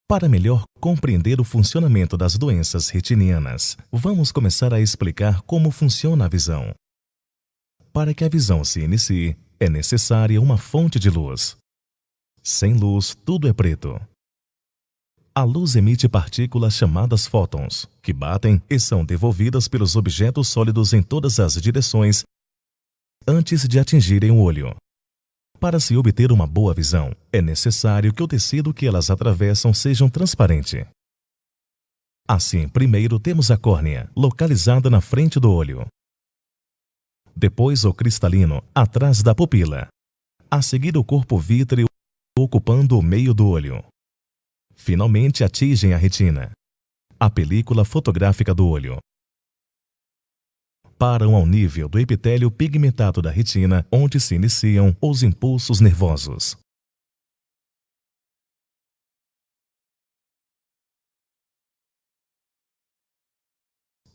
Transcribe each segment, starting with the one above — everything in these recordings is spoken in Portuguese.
Para melhor compreender o funcionamento das doenças retinianas, vamos começar a explicar como funciona a visão. Para que a visão se inicie, é necessária uma fonte de luz. Sem luz, tudo é preto. A luz emite partículas chamadas fótons, que batem e são devolvidas pelos objetos sólidos em todas as direções antes de atingirem o olho. Para se obter uma boa visão, é necessário que o tecido que elas atravessam seja transparente. Assim, primeiro temos a córnea, localizada na frente do olho. Depois o cristalino, atrás da pupila. A seguir o corpo vítreo, ocupando o meio do olho. Finalmente atingem a retina, a película fotográfica do olho. Param ao nível do epitélio pigmentado da retina, onde se iniciam os impulsos nervosos.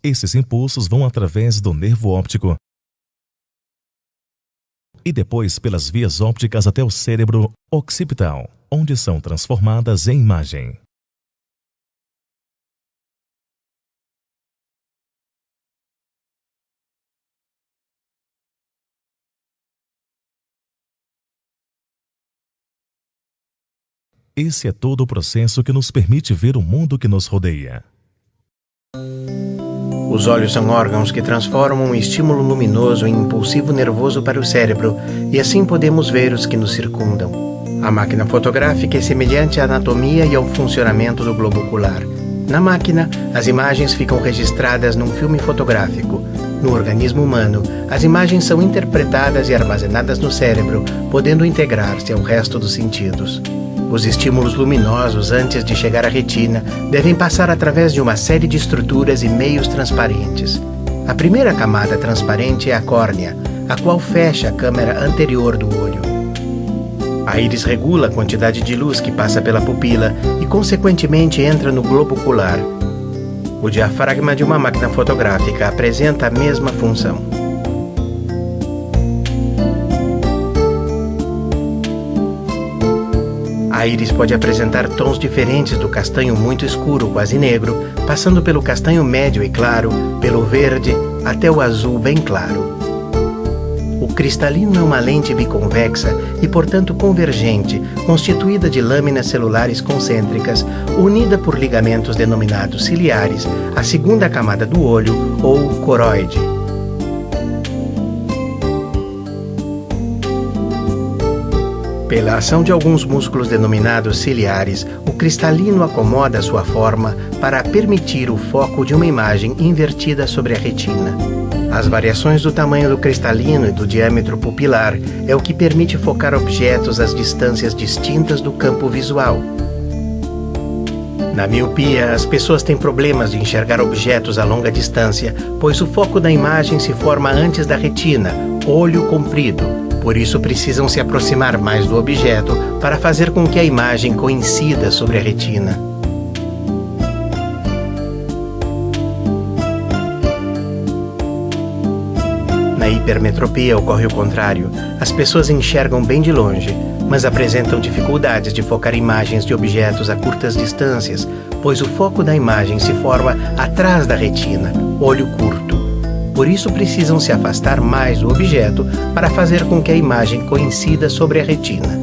Esses impulsos vão através do nervo óptico e depois pelas vias ópticas até o cérebro occipital, onde são transformadas em imagem. Esse é todo o processo que nos permite ver o mundo que nos rodeia. Os olhos são órgãos que transformam um estímulo luminoso em impulsivo nervoso para o cérebro, e assim podemos ver os que nos circundam. A máquina fotográfica é semelhante à anatomia e ao funcionamento do globo ocular. Na máquina, as imagens ficam registradas num filme fotográfico. No organismo humano, as imagens são interpretadas e armazenadas no cérebro, podendo integrar-se ao resto dos sentidos. Os estímulos luminosos, antes de chegar à retina, devem passar através de uma série de estruturas e meios transparentes. A primeira camada transparente é a córnea, a qual fecha a câmara anterior do olho. A íris regula a quantidade de luz que passa pela pupila e, consequentemente, entra no globo ocular. O diafragma de uma máquina fotográfica apresenta a mesma função. A íris pode apresentar tons diferentes do castanho muito escuro, quase negro, passando pelo castanho médio e claro, pelo verde, até o azul bem claro. O cristalino é uma lente biconvexa e, portanto, convergente, constituída de lâminas celulares concêntricas, unida por ligamentos denominados ciliares, à segunda camada do olho, ou coroide. Pela ação de alguns músculos denominados ciliares, o cristalino acomoda sua forma para permitir o foco de uma imagem invertida sobre a retina. As variações do tamanho do cristalino e do diâmetro pupilar é o que permite focar objetos às distâncias distintas do campo visual. Na miopia, as pessoas têm problemas de enxergar objetos a longa distância, pois o foco da imagem se forma antes da retina, olho comprido. Por isso precisam se aproximar mais do objeto para fazer com que a imagem coincida sobre a retina. Na hipermetropia ocorre o contrário. As pessoas enxergam bem de longe, mas apresentam dificuldades de focar imagens de objetos a curtas distâncias, pois o foco da imagem se forma atrás da retina, olho curto. Por isso precisam se afastar mais do objeto para fazer com que a imagem coincida sobre a retina.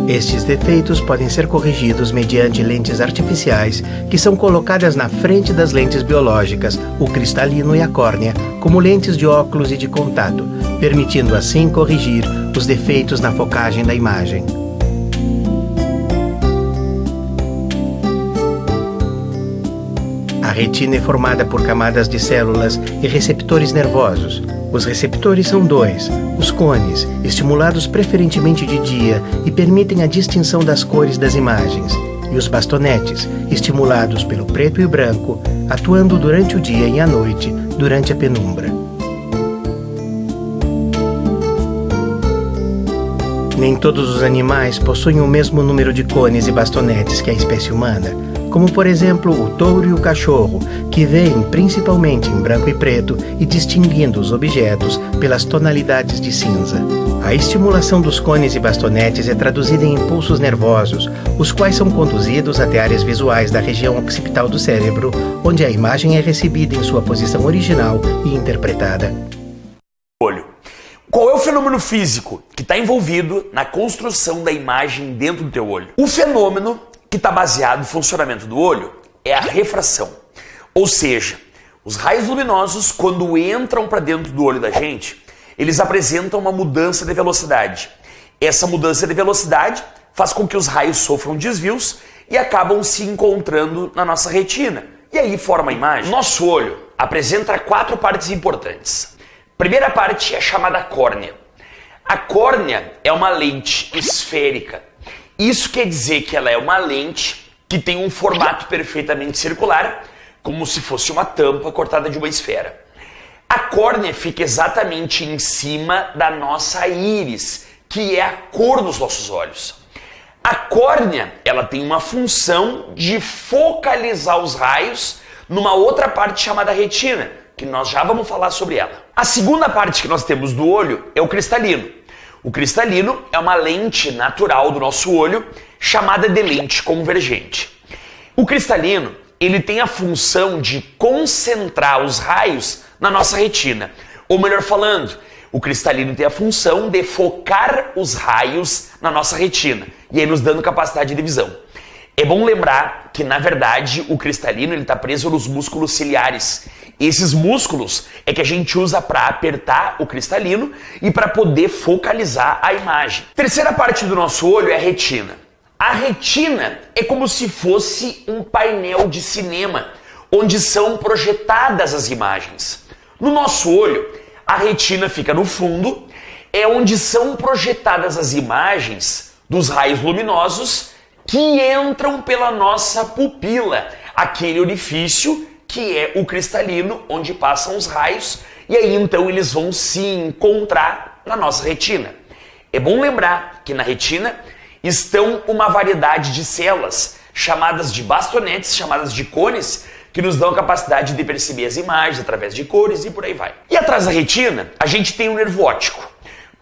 Estes defeitos podem ser corrigidos mediante lentes artificiais que são colocadas na frente das lentes biológicas, o cristalino e a córnea, como lentes de óculos e de contato, permitindo assim corrigir os defeitos na focagem da imagem. A retina é formada por camadas de células e receptores nervosos. Os receptores são dois: os cones, estimulados preferentemente de dia e permitem a distinção das cores das imagens, e os bastonetes, estimulados pelo preto e branco, atuando durante o dia e à noite, durante a penumbra. Nem todos os animais possuem o mesmo número de cones e bastonetes que a espécie humana. como por exemplo o touro e o cachorro, que veem principalmente em branco e preto e distinguindo os objetos pelas tonalidades de cinza. A estimulação dos cones e bastonetes é traduzida em impulsos nervosos, os quais são conduzidos até áreas visuais da região occipital do cérebro, onde a imagem é recebida em sua posição original e interpretada. Olho. Qual é o fenômeno físico que está envolvido na construção da imagem dentro do teu olho? O fenômeno que está baseado no funcionamento do olho é a refração. Ou seja, os raios luminosos, quando entram para dentro do olho da gente, eles apresentam uma mudança de velocidade. Essa mudança de velocidade faz com que os raios sofram desvios e acabam se encontrando na nossa retina. E aí forma a imagem. Nosso olho apresenta 4 partes importantes. Primeira parte é chamada córnea. A córnea é uma lente esférica. Isso quer dizer que ela é uma lente que tem um formato perfeitamente circular, como se fosse uma tampa cortada de uma esfera. A córnea fica exatamente em cima da nossa íris, que é a cor dos nossos olhos. A córnea, ela tem uma função de focalizar os raios numa outra parte chamada retina, que nós já vamos falar sobre ela. A segunda parte que nós temos do olho é o cristalino. O cristalino é uma lente natural do nosso olho, chamada de lente convergente. O cristalino, ele tem a função de concentrar os raios na nossa retina. Ou melhor falando, o cristalino tem a função de focar os raios na nossa retina, e aí nos dando capacidade de visão. É bom lembrar que, na verdade, o cristalino está preso nos músculos ciliares. Esses músculos é que a gente usa para apertar o cristalino e para poder focalizar a imagem. Terceira parte do nosso olho é a retina. A retina é como se fosse um painel de cinema, onde são projetadas as imagens. No nosso olho, a retina fica no fundo, é onde são projetadas as imagens dos raios luminosos que entram pela nossa pupila, aquele orifício que é o cristalino, onde passam os raios, e aí então eles vão se encontrar na nossa retina. É bom lembrar que na retina estão uma variedade de células, chamadas de bastonetes, chamadas de cones, que nos dão a capacidade de perceber as imagens através de cores e por aí vai. E atrás da retina, a gente tem o nervo óptico.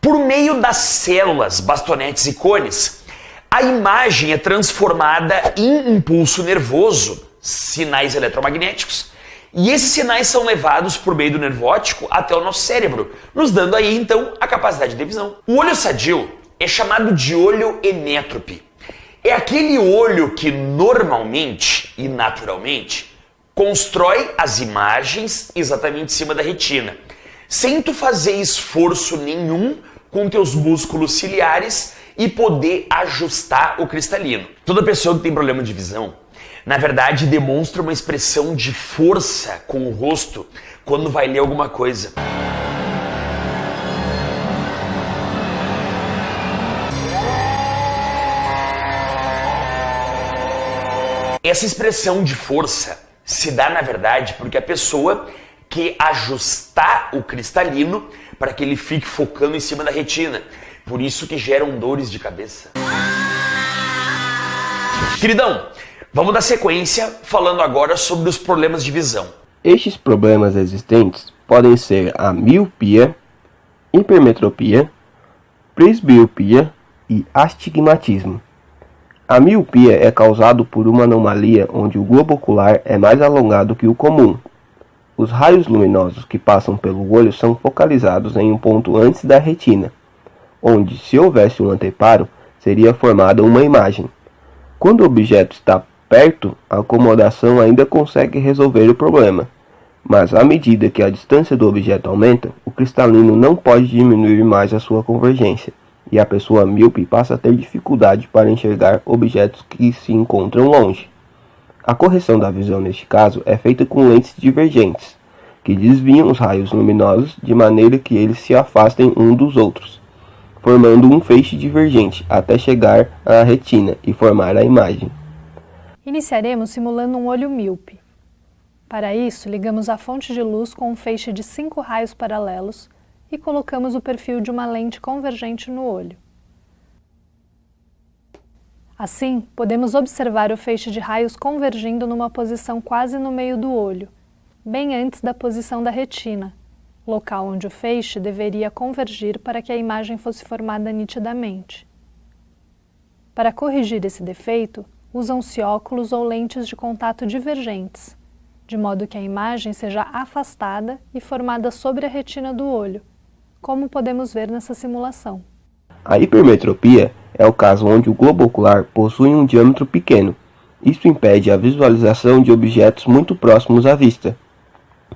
Por meio das células, bastonetes e cones, a imagem é transformada em impulso nervoso, sinais eletromagnéticos, e esses sinais são levados por meio do nervo óptico até o nosso cérebro, nos dando aí então a capacidade de visão. O olho sadio é chamado de olho enétrope. É aquele olho que normalmente e naturalmente constrói as imagens exatamente em cima da retina, sem tu fazer esforço nenhum com teus músculos ciliares e poder ajustar o cristalino. Toda pessoa que tem problema de visão, na verdade, demonstra uma expressão de força com o rosto quando vai ler alguma coisa. Essa expressão de força se dá, na verdade, porque a pessoa quer ajustar o cristalino para que ele fique focando em cima da retina. Por isso que geram dores de cabeça. Queridão, vamos dar sequência falando agora sobre os problemas de visão. Estes problemas existentes podem ser a miopia, hipermetropia, presbiopia e astigmatismo. A miopia é causada por uma anomalia onde o globo ocular é mais alongado que o comum. Os raios luminosos que passam pelo olho são focalizados em um ponto antes da retina, onde, se houvesse um anteparo, seria formada uma imagem. Quando o objeto está perto, a acomodação ainda consegue resolver o problema, mas à medida que a distância do objeto aumenta, o cristalino não pode diminuir mais a sua convergência, e a pessoa míope passa a ter dificuldade para enxergar objetos que se encontram longe. A correção da visão neste caso é feita com lentes divergentes, que desviam os raios luminosos de maneira que eles se afastem um dos outros, formando um feixe divergente até chegar à retina e formar a imagem. Iniciaremos simulando um olho míope. Para isso, ligamos a fonte de luz com um feixe de 5 raios paralelos e colocamos o perfil de uma lente convergente no olho. Assim, podemos observar o feixe de raios convergindo numa posição quase no meio do olho, bem antes da posição da retina, local onde o feixe deveria convergir para que a imagem fosse formada nitidamente. Para corrigir esse defeito, usam-se óculos ou lentes de contato divergentes, de modo que a imagem seja afastada e formada sobre a retina do olho, como podemos ver nessa simulação. A hipermetropia é o caso onde o globo ocular possui um diâmetro pequeno. Isso impede a visualização de objetos muito próximos à vista.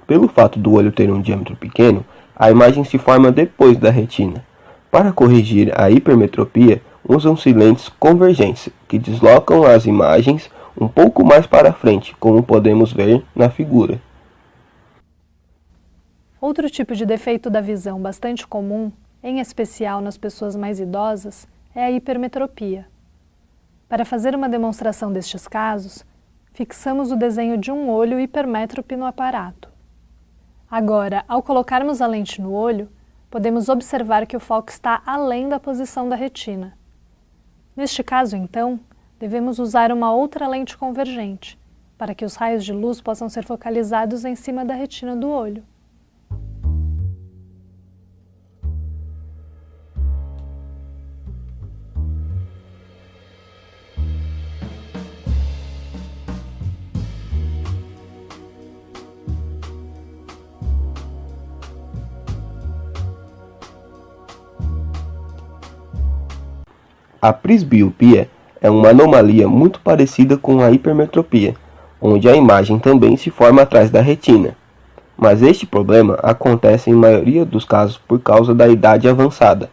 Pelo fato do olho ter um diâmetro pequeno, a imagem se forma depois da retina. Para corrigir a hipermetropia, usam-se lentes convergentes, que deslocam as imagens um pouco mais para frente, como podemos ver na figura. Outro tipo de defeito da visão bastante comum, em especial nas pessoas mais idosas, é a hipermetropia. Para fazer uma demonstração destes casos, fixamos o desenho de um olho hipermétrope no aparato. Agora, ao colocarmos a lente no olho, podemos observar que o foco está além da posição da retina. Neste caso, então, devemos usar uma outra lente convergente, para que os raios de luz possam ser focalizados em cima da retina do olho. A presbiopia é uma anomalia muito parecida com a hipermetropia, onde a imagem também se forma atrás da retina. Mas este problema acontece em maioria dos casos por causa da idade avançada,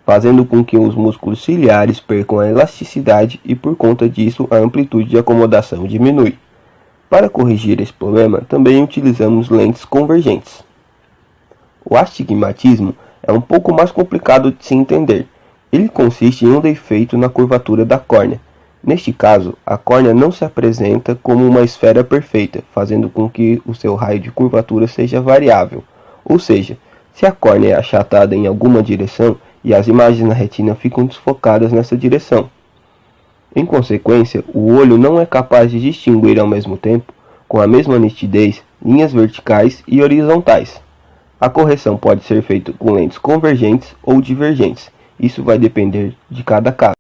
fazendo com que os músculos ciliares percam a elasticidade e por conta disso a amplitude de acomodação diminui. Para corrigir esse problema, também utilizamos lentes convergentes. O astigmatismo é um pouco mais complicado de se entender. Ele consiste em um defeito na curvatura da córnea. Neste caso, a córnea não se apresenta como uma esfera perfeita, fazendo com que o seu raio de curvatura seja variável. Ou seja, se a córnea é achatada em alguma direção e as imagens na retina ficam desfocadas nessa direção. Em consequência, o olho não é capaz de distinguir ao mesmo tempo, com a mesma nitidez, linhas verticais e horizontais. A correção pode ser feita com lentes convergentes ou divergentes. Isso vai depender de cada caso.